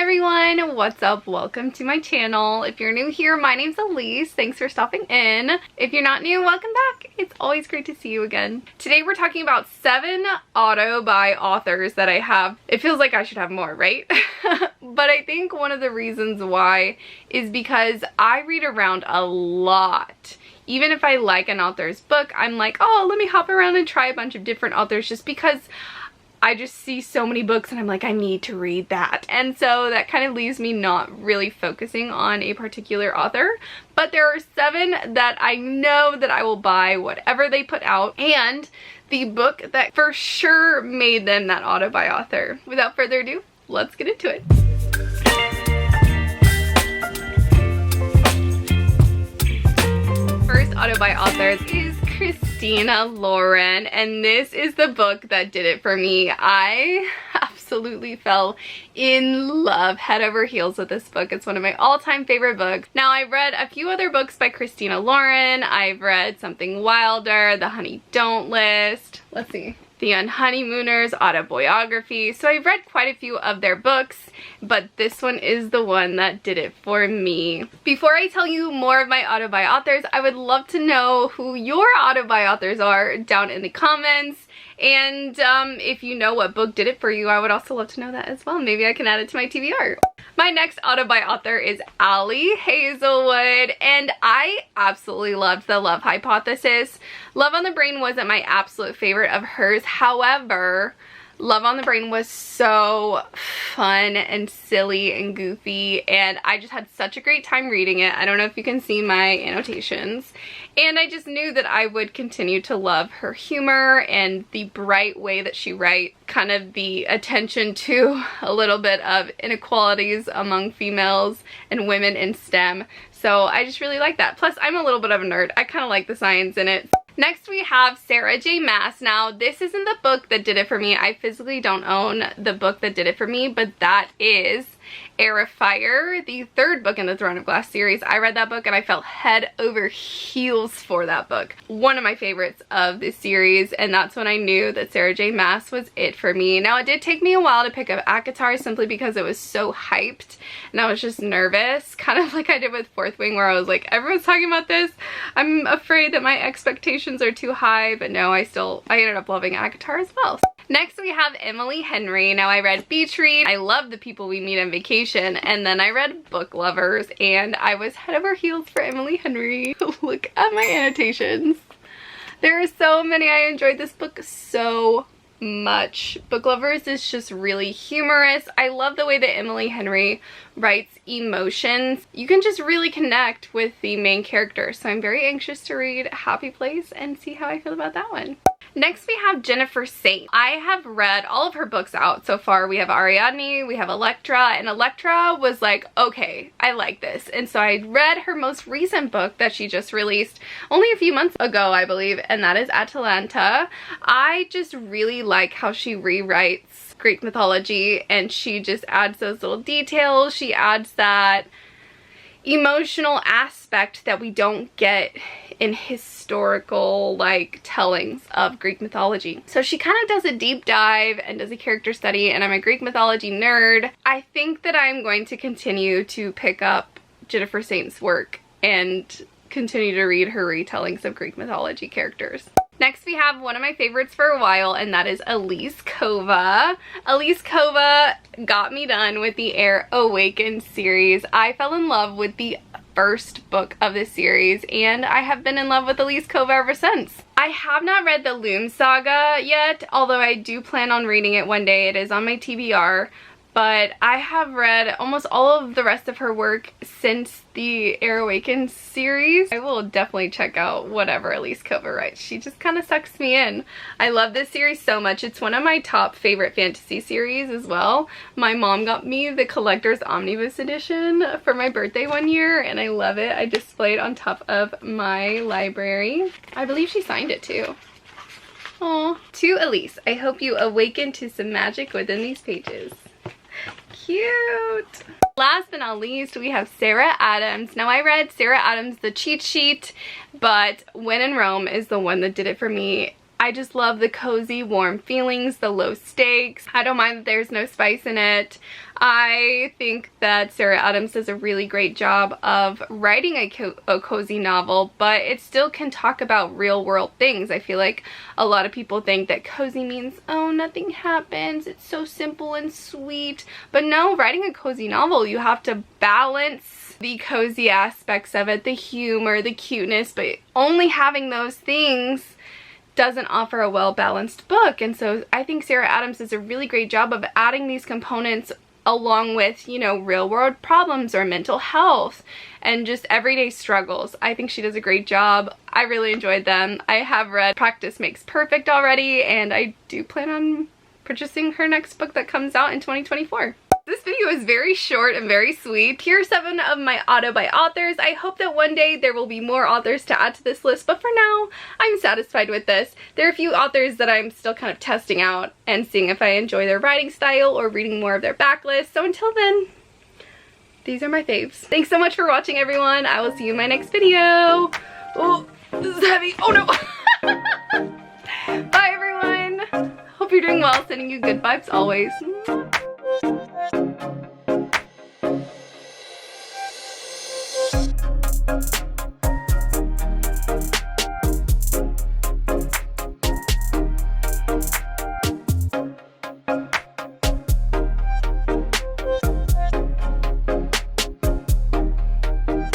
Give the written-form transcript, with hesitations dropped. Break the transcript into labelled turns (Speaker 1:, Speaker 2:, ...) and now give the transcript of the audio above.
Speaker 1: everyone, what's up? Welcome to my channel. If you're new here, my name's Elise. Thanks for stopping in. If you're not new, welcome back. It's always great to see you again. Today we're talking about 7 auto-buy authors that I have. It feels like I should have more, right? But I think one of the reasons why is because I read around a lot. Even if I like an author's book, I'm like, oh, let me hop around and try a bunch of different authors just because I just see so many books and I'm like, I need to read that. And so that kind of leaves me not really focusing on a particular author. But there are 7 that I know that I will buy whatever they put out, and the book that for sure made them that auto-buy author. Without further ado, let's get into it. First auto-buy author is Christina Lauren, and this is the book that did it for me. I absolutely fell in love head over heels with this book. It's one of my all-time favorite books. Now, I've read a few other books by Christina Lauren. I've read Something Wilder, The Honey Don't List, let's see, The Unhoneymooners autobiography. So I've read quite a few of their books, but this one is the one that did it for me. Before I tell you more of my auto-buy authors, I would love to know who your auto-buy authors are down in the comments. And if you know what book did it for you, I would also love to know that as well. Maybe I can add it to my TBR. My next auto-buy author is Ali Hazelwood, and I absolutely loved The Love Hypothesis. Love on the Brain wasn't my absolute favorite of hers. However, Love on the Brain was so fun and silly and goofy, and I just had such a great time reading it. I don't know if you can see my annotations. And I just knew that I would continue to love her humor and the bright way that she writes, kind of the attention to a little bit of inequalities among females and women in STEM. So I just really like that. Plus, I'm a little bit of a nerd. I kind of like the science in it. Next we have Sarah J. Maas. Now, this isn't the book that did it for me. I physically don't own the book that did it for me, but that is Heir of Fire, the 3rd book in the Throne of Glass series. I read that book and I fell head over heels for that book. One of my favorites of this series, and that's when I knew that Sarah J. Maas was it for me. Now, it did take me a while to pick up ACOTAR simply because it was so hyped and I was just nervous, kind of like I did with Fourth Wing, where I was like, everyone's talking about this. I'm afraid that my expectations are too high, but no, I ended up loving ACOTAR as well. Next we have Emily Henry. Now, I read Beach Read. I love The People We Meet on Vacation, and then I read Book Lovers, and I was head over heels for Emily Henry. Look at my annotations. There are so many. I enjoyed this book so much. Book Lovers is just really humorous. I love the way that Emily Henry writes emotions. You can just really connect with the main character, so I'm very anxious to read Happy Place and see how I feel about that one. Next we have Jennifer Saint. I have read all of her books out so far. We have Ariadne, we have Electra, and Electra was like, okay, I like this. And so I read her most recent book that she just released only a few months ago, I believe, and that is Atalanta. I just really like how she rewrites Greek mythology, and she just adds those little details. She adds that emotional aspect that we don't get in historical tellings of Greek mythology. So she kind of does a deep dive and does a character study, and I'm a Greek mythology nerd. I think that I'm going to continue to pick up Jennifer Saint's work and continue to read her retellings of Greek mythology characters. Next we have one of my favorites for a while, and that is Elise Kova. Elise Kova got me done with the Heir Awakened series. I fell in love with the first book of this series, and I have been in love with Elise Kova ever since. I have not read the Loom Saga yet, although I do plan on reading it one day. It is on my TBR. But I have read almost all of the rest of her work since the Heir Awakened series. I will definitely check out whatever Elise Kova writes. She just kind of sucks me in. I love this series so much. It's one of my top favorite fantasy series as well. My mom got me the Collector's Omnibus Edition for my birthday one year, and I love it. I display it on top of my library. I believe she signed it too. Aw. To Elise, I hope you awaken to some magic within these pages. Cute. Last but not least, we have Sarah Adams. Now, I read Sarah Adams' The Cheat Sheet, but When in Rome is the one that did it for me. I just love the cozy, warm feelings, the low stakes. I don't mind that there's no spice in it. I think that Sarah Adams does a really great job of writing a cozy novel, but it still can talk about real world things. I feel like a lot of people think that cozy means, oh, nothing happens, it's so simple and sweet. But no, writing a cozy novel, you have to balance the cozy aspects of it, the humor, the cuteness, but only having those things doesn't offer a well-balanced book. And so I think Sarah Adams does a really great job of adding these components along with, you know, real world problems or mental health and just everyday struggles. I think she does a great job. I really enjoyed them. I have read Practice Makes Perfect already, and I do plan on purchasing her next book that comes out in 2024. This video is very short and very sweet. Here are 7 of my auto by authors. I hope that one day there will be more authors to add to this list, but for now, I'm satisfied with this. There are a few authors that I'm still kind of testing out and seeing if I enjoy their writing style or reading more of their backlist. So until then, these are my faves. Thanks so much for watching, everyone. I will see you in my next video. Oh, this is heavy. Oh no. Bye, everyone. Hope you're doing well. Sending you good vibes always.